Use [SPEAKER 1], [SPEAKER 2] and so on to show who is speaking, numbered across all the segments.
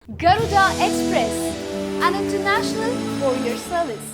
[SPEAKER 1] Garuda Express, an international courier service.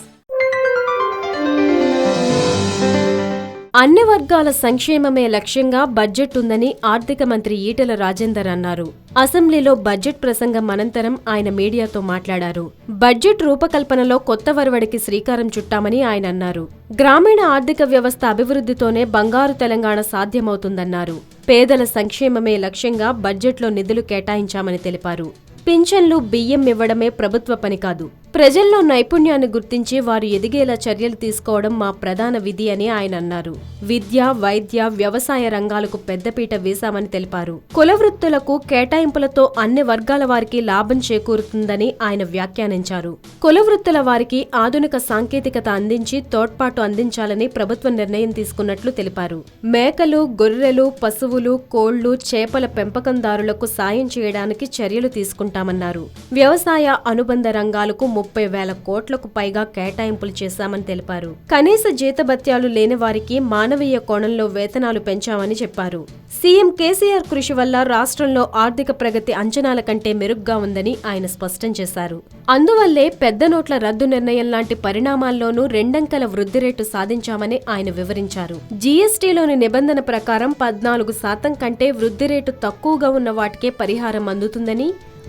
[SPEAKER 2] అన్ని వర్గాల సంక్షేమమే లక్ష్యంగా బడ్జెట్ ఉందని ఆర్థిక మంత్రి ఈటెల రాజేందర్ అన్నారు. అసెంబ్లీలో బడ్జెట్ ప్రసంగం అనంతరం ఆయన మీడియాతో మాట్లాడారు. బడ్జెట్ రూపకల్పనలో కొత్త వరవడికి శ్రీకారం చుట్టామని ఆయన అన్నారు. గ్రామీణ ఆర్థిక వ్యవస్థ అభివృద్ధితోనే బంగారు తెలంగాణ సాధ్యమవుతుందన్నారు. పేదల సంక్షేమమే లక్ష్యంగా బడ్జెట్లో నిధులు కేటాయించామని తెలిపారు. పింఛన్లు, బియ్యం ఇవ్వడమే ప్రభుత్వ పని కాదు. ప్రజల్లో నైపుణ్యాన్ని గుర్తించి వారు ఎదిగేలా చర్యలు తీసుకోవడం మా ప్రధాన విధి అని ఆయన అన్నారు. విద్య, వైద్య, వ్యవసాయ రంగాలకు పెద్దపీట వేశామని తెలిపారు. కుల వృత్తులకు కేటాయింపులతో అన్ని వర్గాల వారికి లాభం చేకూరుతుందని ఆయన వ్యాఖ్యానించారు. కుల వృత్తుల వారికి ఆధునిక సాంకేతికత అందించి తోడ్పాటు అందించాలని ప్రభుత్వం నిర్ణయం తీసుకున్నట్లు తెలిపారు. మేకలు, గొర్రెలు, పశువులు, కోళ్లు, చేపల పెంపకందారులకు సాయం చేయడానికి చర్యలు తీసుకుంటామన్నారు. వ్యవసాయ అనుబంధ రంగాలకు 30,000 కోట్లకు పైగా కేటాయింపులు చేశామని తెలిపారు. కనీస జీతభత్యాలు లేని వారికి మానవీయ కోణంలో వేతనాలు పెంచామని చెప్పారు. సీఎం కేసీఆర్ కృషి వల్ల రాష్ట్రంలో ఆర్థిక ప్రగతి అంచనాల కంటే మెరుగ్గా ఉందని ఆయన స్పష్టం చేశారు. అందువల్లే పెద్ద నోట్ల రద్దు నిర్ణయం లాంటి పరిణామాల్లోనూ 2 అంకెల వృద్ధి రేటు సాధించామని ఆయన వివరించారు. జీఎస్టీలోని నిబంధన ప్రకారం 14% కంటే వృద్ధి రేటు తక్కువగా ఉన్న వాటికే పరిహారం అందుతుందని,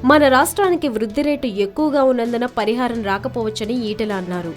[SPEAKER 2] మన రాష్ట్రానికి వృద్ధి రేటు ఎక్కువగా ఉన్నందున పరిహారం రాకపోవచ్చని ఈటెల అన్నారు.